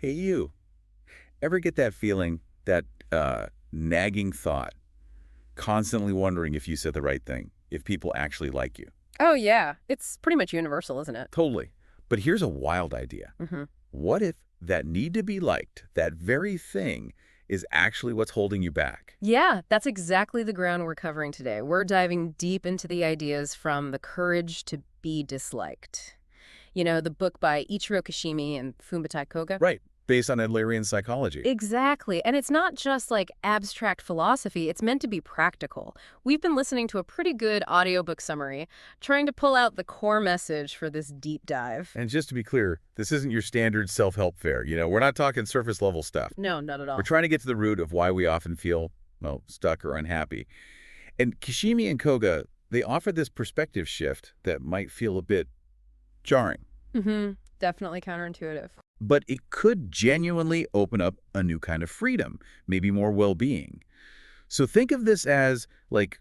Hey, you. Ever get that feeling, that nagging thought, constantly wondering if you said the right thing, if people actually like you? Oh, yeah. It's pretty much universal, isn't it? Totally. But here's a wild idea. hmm What if that need to be liked, that very thing, is actually what's holding you back? Yeah, that's exactly the ground we're covering today. We're diving deep into the ideas from The Courage to Be Disliked. You know, the book by Ichiro Kishimi and Fumbatai Koga? Right. Based on Adlerian psychology. Exactly. And it's not just like abstract philosophy, it's meant to be practical. We've been listening to a pretty good audiobook summary, trying to pull out the core message for this deep dive. And just to be clear, this isn't your standard self-help fare. We're not talking surface-level stuff. No, not at We're all. trying to get to the root of why we often feel, well, stuck or unhappy. And Kishimi and Koga, they offer this perspective shift that might feel a bit jarring. Definitely counterintuitive. But it could genuinely open up a new kind of freedom, maybe more well-being. So think of this as like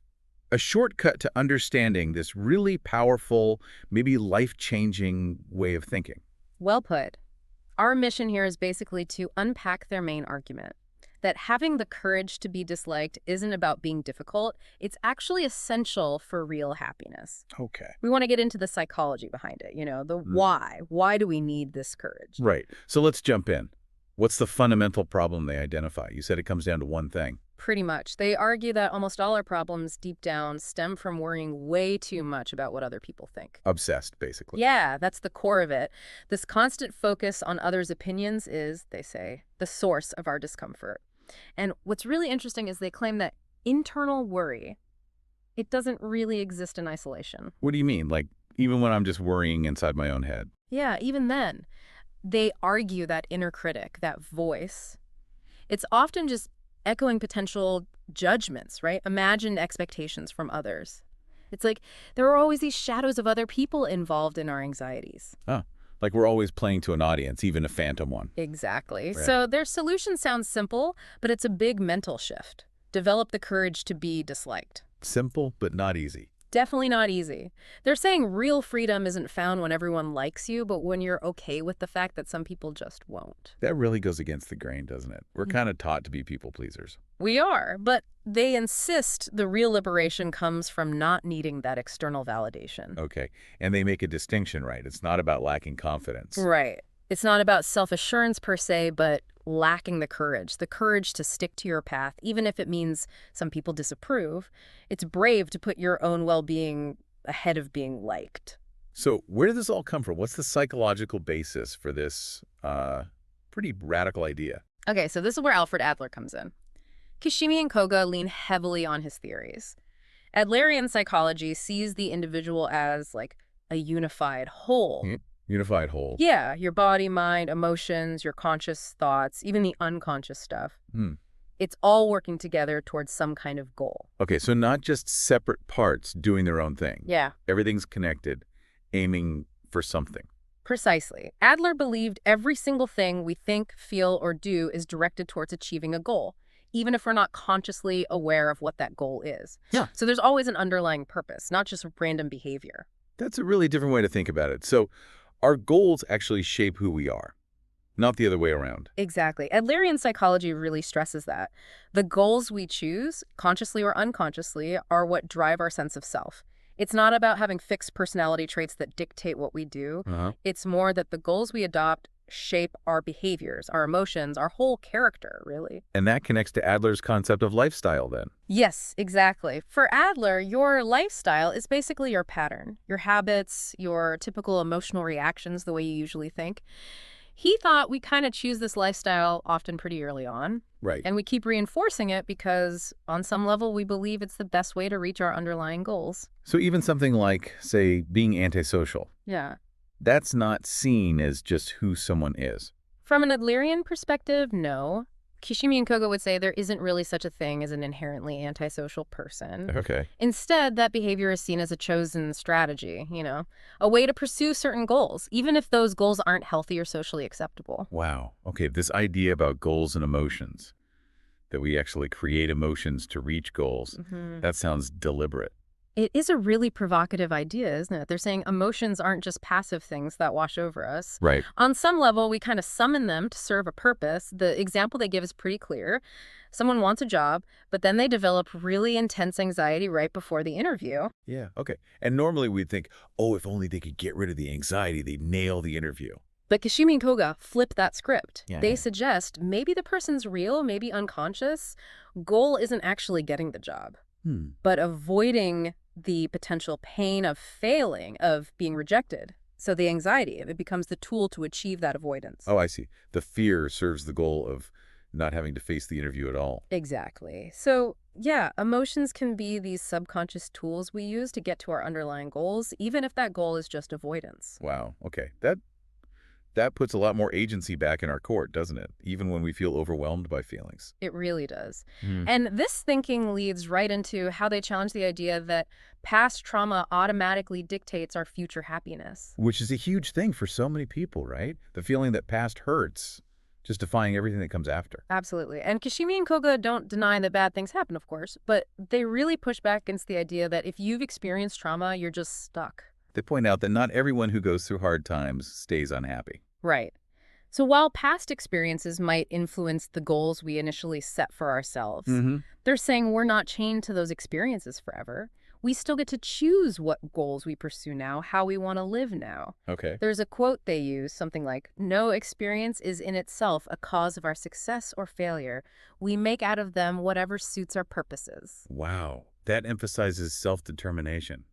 a shortcut to understanding this really powerful, maybe life-changing way of thinking. Well put. Our mission here is basically to unpack their main argument that having the courage to be disliked isn't about being difficult, it's actually essential for real happiness. Okay. We want to get into the psychology behind it, the why. Why do we need this courage? Right. So let's jump in. What's the fundamental problem they identify? You said it comes down to one thing. Pretty much. They argue that almost all our problems deep down stem from worrying way too much about what other people think. Obsessed, basically. Yeah, that's the core of it. This constant focus on others' opinions is, they say, the source of our discomfort. And what's really interesting is they claim that internal worry, it doesn't really exist in isolation. What do you mean? Like, even when I'm just worrying inside my own head? Yeah, even then, they argue that inner critic, that voice, it's often just echoing potential judgments, right? Imagined expectations from others. It's like there are always these shadows of other people involved in our anxieties. Oh, like we're always playing to an audience, even a phantom one. Exactly. Right. So their solution sounds simple, but it's a big mental shift. Develop the courage to be disliked. Simple, but not easy. Definitely not easy. They're saying real freedom isn't found when everyone likes you, but when you're okay with the fact that some people just won't. That really goes against the grain, doesn't it? We're kind of taught to be people pleasers. We are, but they insist the real liberation comes from not needing that external validation. Okay. And they make a distinction, right? It's not about lacking confidence. Right. It's not about self-assurance per se, but lacking the courage to stick to your path, even if it means some people disapprove. It's brave to put your own well-being ahead of being liked. So where did this all come from? What's the psychological basis for this pretty radical idea? Okay, so this is where Alfred Adler comes in. Kishimi and Koga lean heavily on his theories. Adlerian psychology sees the individual as like a unified whole. Unified whole. Yeah, your body, mind, emotions, your conscious thoughts, even the unconscious stuff. It's all working together towards some kind of goal. Okay, so not just separate parts doing their own thing. Yeah, Everything's connected, aiming for something. precisely. Adler believed every single thing we think, feel, or do is directed towards achieving a goal, even if we're not consciously aware of what that goal is. Yeah. So there's always an underlying purpose, not just random behavior. That's a really different way to think about it. So our goals actually shape who we are, not the other way around. Exactly. Adlerian psychology really stresses that. The goals we choose, consciously or unconsciously, are what drive our sense of self. It's not about having fixed personality traits that dictate what we do. It's more that the goals we adopt shape our behaviors, our emotions, our whole character, really. And that connects to Adler's concept of lifestyle then. Yes, exactly. For Adler, your lifestyle is basically your pattern, your habits, your typical emotional reactions, the way you usually think. He thought we kind of choose this lifestyle often pretty early on. Right. And we keep reinforcing it because on some level we believe it's the best way to reach our underlying goals. So even something like, say, being antisocial, Yeah. that's not seen as just who someone is. From an Adlerian perspective, no. Kishimi and Koga would say there isn't really such a thing as an inherently antisocial person. Okay. Instead, that behavior is seen as a chosen strategy, a way to pursue certain goals, even if those goals aren't healthy or socially acceptable. Wow. Okay, this idea about goals and emotions, that we actually create emotions to reach goals, that sounds deliberate. It is a really provocative idea, isn't it? They're saying emotions aren't just passive things that wash over us. Right. On some level, we kind of summon them to serve a purpose. The example they give is pretty clear. Someone wants a job, but then they develop really intense anxiety right before the interview. Yeah, okay. And normally we'd think, oh, if only they could get rid of the anxiety, they'd nail the interview. But Kashimi and Koga flip that script. Yeah. They suggest maybe the person's real, maybe unconscious. Goal isn't actually getting the job, but avoiding the potential pain of failing, of being rejected. So the anxiety, it becomes the tool to achieve that avoidance. Oh, I see. The fear serves the goal of not having to face the interview at all. Exactly. So yeah, emotions can be these subconscious tools we use to get to our underlying goals, even if that goal is just avoidance. Wow, okay. That puts a lot more agency back in our court, doesn't it? Even when we feel overwhelmed by feelings. It really does. Hmm. And this thinking leads right into how they challenge the idea that past trauma automatically dictates our future happiness. Which is a huge thing for so many people, right? The feeling that past hurts, justifying everything that comes after. Absolutely. And Kashimi and Koga don't deny that bad things happen, of course, but they really push back against the idea that if you've experienced trauma, you're just stuck. They point out that not everyone who goes through hard times stays unhappy. Right. So while past experiences might influence the goals we initially set for ourselves, they're saying we're not chained to those experiences forever. We still get to choose what goals we pursue now, how we want to live now. Okay. There's a quote they use, something like, "No experience is in itself a cause of our success or failure. We make out of them whatever suits our purposes." Wow. That emphasizes self-determination.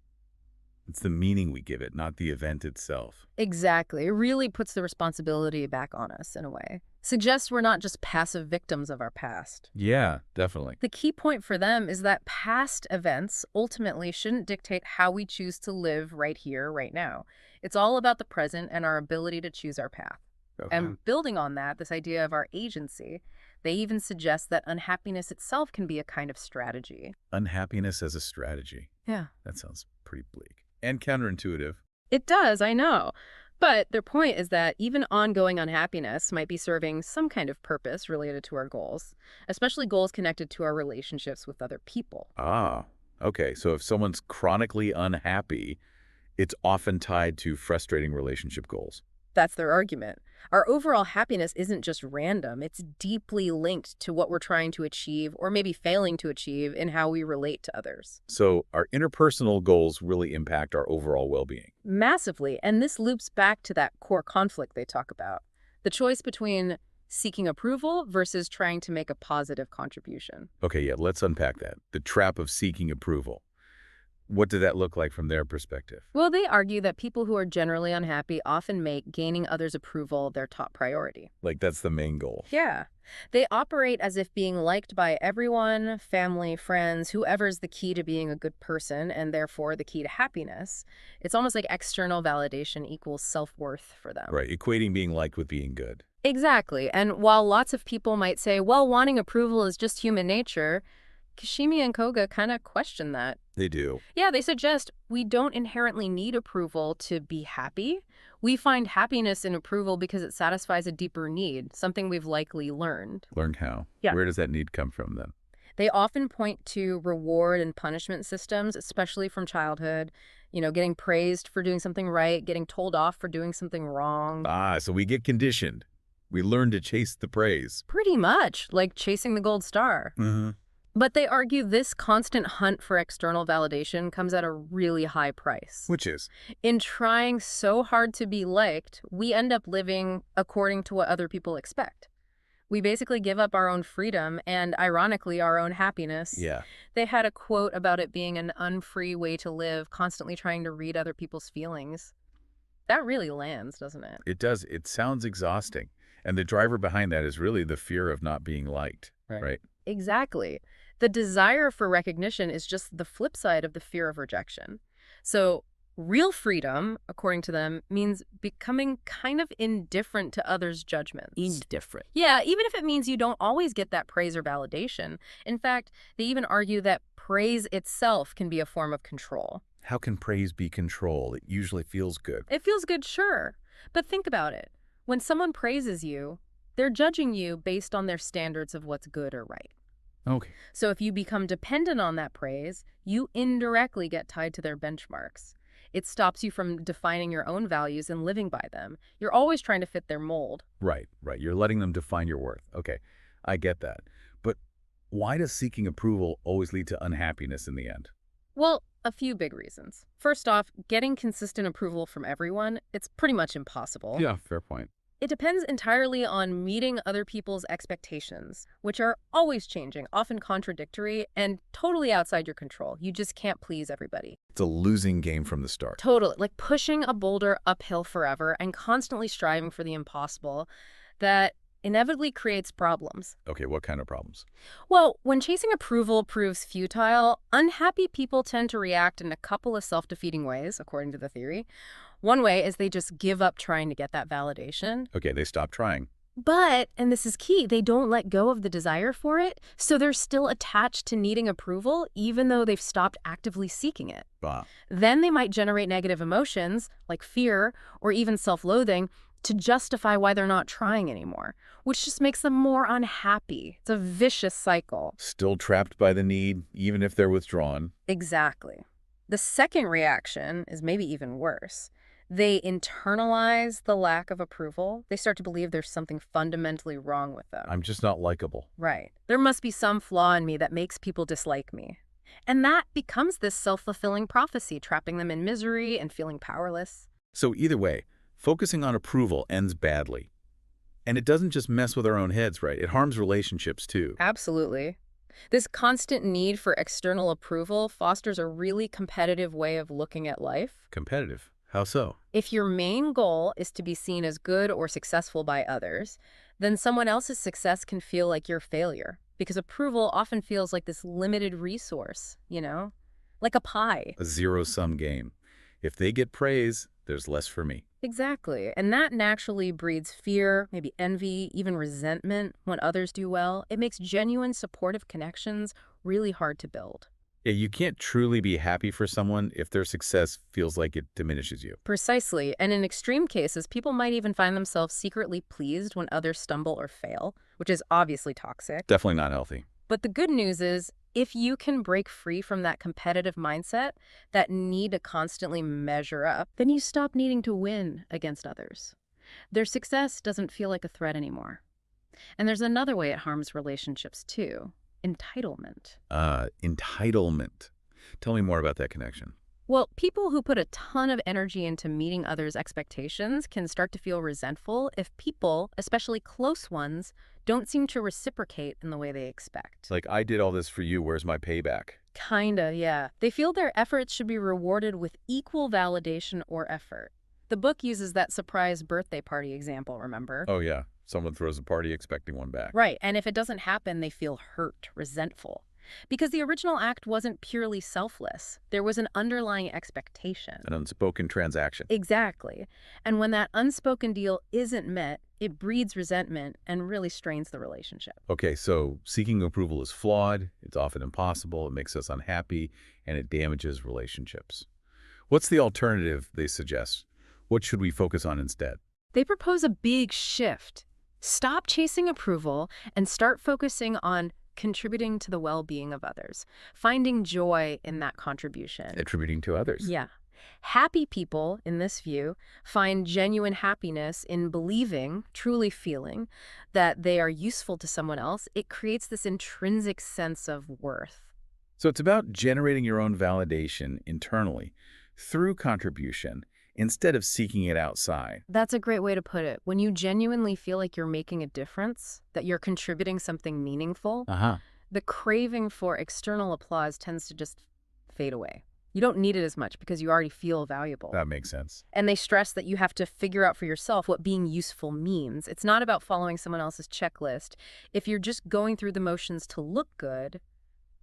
It's the meaning we give it, not the event itself. Exactly. It really puts the responsibility back on us in a way. Suggests we're not just passive victims of our past. Yeah, definitely. The key point for them is that past events ultimately shouldn't dictate how we choose to live right here, right now. It's all about the present and our ability to choose our path. Okay. And building on that, this idea of our agency, they even suggest that unhappiness itself can be a kind of strategy. Unhappiness as a strategy. Yeah. That sounds pretty bleak. And counterintuitive. It does, I know. But their point is that even ongoing unhappiness might be serving some kind of purpose related to our goals, especially goals connected to our relationships with other people. Ah, okay. So if someone's chronically unhappy, it's often tied to frustrating relationship goals. That's their argument. Our overall happiness isn't just random. It's deeply linked to what we're trying to achieve or maybe failing to achieve in how we relate to others. So our interpersonal goals really impact our overall well-being. Massively. And this loops back to that core conflict they talk about. The choice between seeking approval versus trying to make a positive contribution. Okay, yeah, let's unpack that. The trap of seeking approval. What did that look like from their perspective? Well, they argue that people who are generally unhappy often make gaining others' approval their top priority. Like that's the main goal. Yeah. They operate as if being liked by everyone, family, friends, whoever's the key to being a good person and therefore the key to happiness. It's almost like external validation equals self-worth for them. Right, equating being liked with being good. Exactly. And while lots of people might say, well, wanting approval is just human nature, Kashimi and Koga kind of question that. They do. Yeah, they suggest we don't inherently need approval to be happy. We find happiness in approval because it satisfies a deeper need, something we've likely learned. Learned how? Yeah. Where does that need come from then? They often point to reward and punishment systems, especially from childhood. You know, getting praised for doing something right, getting told off for doing something wrong. Ah, so we get conditioned. We learn to chase the praise. Pretty much, like chasing the gold star. But they argue this constant hunt for external validation comes at a really high price. Which is? In trying so hard to be liked, we end up living according to what other people expect. We basically give up our own freedom and, ironically, our own happiness. Yeah. They had a quote about it being an unfree way to live, constantly trying to read other people's feelings. That really lands, doesn't it? It does. It sounds exhausting. And the driver behind that is really the fear of not being liked, right? Exactly. The desire for recognition is just the flip side of the fear of rejection. So real freedom, according to them, means becoming kind of indifferent to others' judgments. Indifferent. Yeah, even if it means you don't always get that praise or validation. In fact, they even argue that praise itself can be a form of control. How can praise be control? It usually feels good. It feels good, sure. But think about it. When someone praises you, they're judging you based on their standards of what's good or right. Okay. So if you become dependent on that praise, you indirectly get tied to their benchmarks. It stops you from defining your own values and living by them. You're always trying to fit their mold. Right, right. You're letting them define your worth. Okay, I get that. But why does seeking approval always lead to unhappiness in the end? Well, a few big reasons. First off, getting consistent approval from everyone, it's pretty much impossible. Yeah, fair point. It depends entirely on meeting other people's expectations, which are always changing, often contradictory, and totally outside your control. You just can't please everybody. It's a losing game from the start. Totally. Like pushing a boulder uphill forever and constantly striving for the impossible that inevitably creates problems. Okay, what kind of problems? Well, when chasing approval proves futile, unhappy people tend to react in a couple of self-defeating ways, according to the theory. One way is they just give up trying to get that validation. Okay, they stop trying. But, and this is key, they don't let go of the desire for it, so they're still attached to needing approval even though they've stopped actively seeking it. Ah, Then they might generate negative emotions, like fear or even self-loathing, to justify why they're not trying anymore, which just makes them more unhappy. It's a vicious cycle. still trapped by the need, even if they're withdrawn. Exactly. The second reaction is maybe even worse. They internalize the lack of approval. They start to believe there's something fundamentally wrong with them. I'm just not likable. Right. There must be some flaw in me that makes people dislike me. And that becomes this self-fulfilling prophecy, trapping them in misery and feeling powerless. So either way, focusing on approval ends badly. And it doesn't just mess with our own heads, right? It harms relationships too. Absolutely. This constant need for external approval fosters a really competitive way of looking at life. Competitive. How so? If your main goal is to be seen as good or successful by others, then someone else's success can feel like your failure, because approval often feels like this limited resource, like a pie. A zero-sum game. If they get praise, there's less for me. Exactly. And that naturally breeds fear, maybe envy, even resentment when others do well. It makes genuine supportive connections really hard to build. Yeah, you can't truly be happy for someone if their success feels like it diminishes you. Precisely. And in extreme cases, people might even find themselves secretly pleased when others stumble or fail, which is obviously toxic. Definitely not healthy. But the good news is, if you can break free from that competitive mindset, that need to constantly measure up, then you stop needing to win against others. Their success doesn't feel like a threat anymore. And there's another way it harms relationships too. Entitlement. Entitlement. Tell me more about that connection. Well, people who put a ton of energy into meeting others' expectations can start to feel resentful if people, especially close ones, don't seem to reciprocate in the way they expect. Like, I did all this for you, where's my payback? Kinda, yeah. They feel their efforts should be rewarded with equal validation or effort. The book uses that surprise birthday party example, remember? Oh yeah, someone throws a party expecting one back. Right, and if it doesn't happen, they feel hurt, resentful. Because the original act wasn't purely selfless. There was an underlying expectation. An unspoken transaction. Exactly. And when that unspoken deal isn't met, it breeds resentment and really strains the relationship. Okay, so seeking approval is flawed, it's often impossible, it makes us unhappy, and it damages relationships. What's the alternative they suggest? What should we focus on instead? They propose a big shift. Stop chasing approval and start focusing on contributing to the well-being of others, finding joy in that contribution. Attributing to others. Yeah. Happy people, in this view, find genuine happiness in believing, truly feeling, that they are useful to someone else. It creates this intrinsic sense of worth. So it's about generating your own validation internally through contribution instead of seeking it outside. That's a great way to put it. When you genuinely feel like you're making a difference, that you're contributing something meaningful, the craving for external applause tends to just fade away. You don't need it as much because you already feel valuable. That makes sense. And they stress that you have to figure out for yourself what being useful means. It's not about following someone else's checklist. If you're just going through the motions to look good,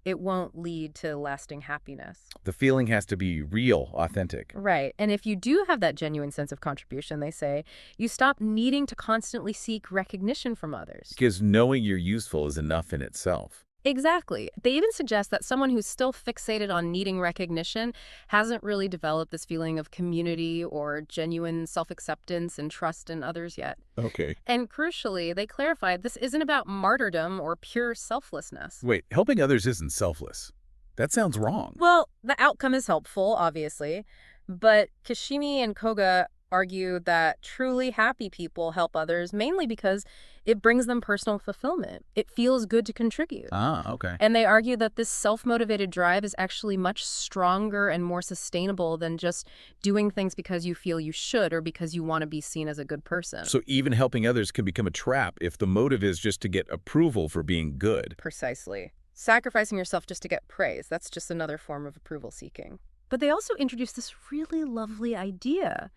it won't lead to lasting happiness. The feeling has to be real, authentic. Right. And if you do have that genuine sense of contribution, they say, you stop needing to constantly seek recognition from others. Because knowing you're useful is enough in itself. Exactly. They even suggest that someone who's still fixated on needing recognition hasn't really developed this feeling of community or genuine self-acceptance and trust in others yet. Okay. And crucially, they clarified this isn't about martyrdom or pure selflessness. Wait, helping others isn't selfless. That sounds wrong. Well, the outcome is helpful, obviously, but Kashimi and Koga argue that truly happy people help others mainly because it brings them personal fulfillment. It feels good to contribute. Ah, okay. And they argue that this self-motivated drive is actually much stronger and more sustainable than just doing things because you feel you should or because you want to be seen as a good person. So even helping others can become a trap if the motive is just to get approval for being good. Precisely. Sacrificing yourself just to get praise, that's just another form of approval seeking. But they also introduce this really lovely idea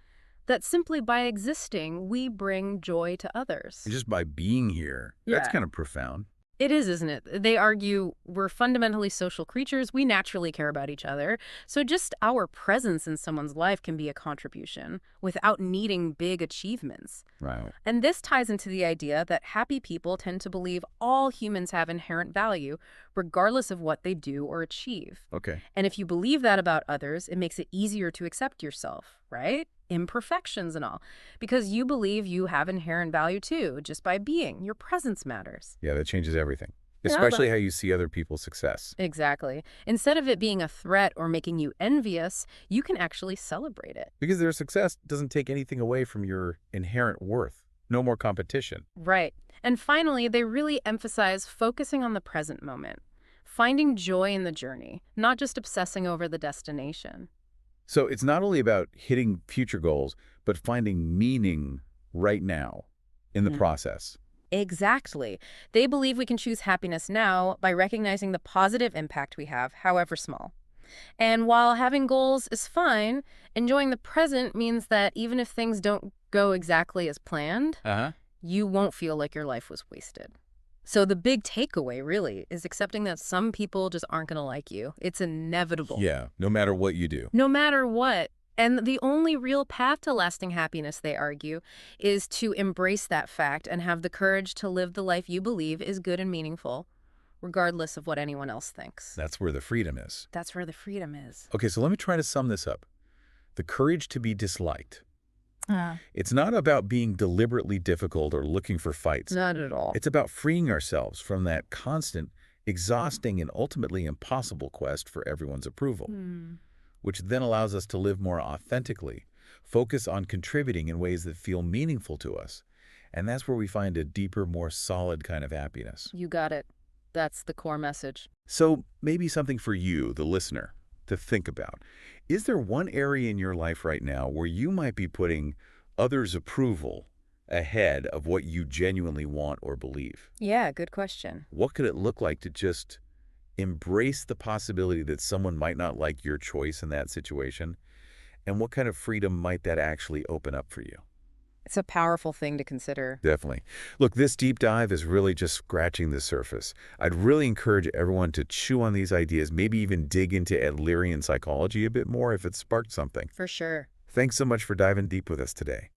that simply by existing, we bring joy to others. And just by being here, that's Yeah. kind of profound. It is, isn't it? They argue we're fundamentally social creatures. We naturally care about each other. So just our presence in someone's life can be a contribution without needing big achievements. Right. And this ties into the idea that happy people tend to believe all humans have inherent value, regardless of what they do or achieve. Okay. And if you believe that about others, it makes it easier to accept yourself, right? Imperfections and all. Because you believe you have inherent value too, just by being. Your presence matters. Yeah, that changes everything. Yeah, Especially how you see other people's success. Exactly. Instead of it being a threat or making you envious, you can actually celebrate it. Because their success doesn't take anything away from your inherent worth. No more competition. Right. And finally, they really emphasize focusing on the present moment, finding joy in the journey, not just obsessing over the destination. So it's not only about hitting future goals, but finding meaning right now in the process. Exactly. They believe we can choose happiness now by recognizing the positive impact we have, however small. And while having goals is fine, enjoying the present means that even if things don't go exactly as planned, Uh-huh. you won't feel like your life was wasted. So the big takeaway, really, is accepting that some people just aren't going to like you. It's inevitable. Yeah, no matter what you do. No matter what. And the only real path to lasting happiness, they argue, is to embrace that fact and have the courage to live the life you believe is good and meaningful, regardless of what anyone else thinks. That's where the freedom is. That's where the freedom is. Okay, so let me try to sum this up. The courage to be disliked. It's not about being deliberately difficult or looking for fights. Not at all. It's about freeing ourselves from that constant, exhausting, and ultimately impossible quest for everyone's approval, which then allows us to live more authentically, focus on contributing in ways that feel meaningful to us. And that's where we find a deeper, more solid kind of happiness. You got it. That's the core message. So maybe something for you, the listener, to think about. Is there one area in your life right now where you might be putting others' approval ahead of what you genuinely want or believe? Yeah, good question. What could it look like to just embrace the possibility that someone might not like your choice in that situation? And what kind of freedom might that actually open up for you? It's a powerful thing to consider. Definitely. Look, this deep dive is really just scratching the surface. I'd really encourage everyone to chew on these ideas, maybe even dig into Adlerian psychology a bit more if it sparked something. For sure. Thanks so much for diving deep with us today.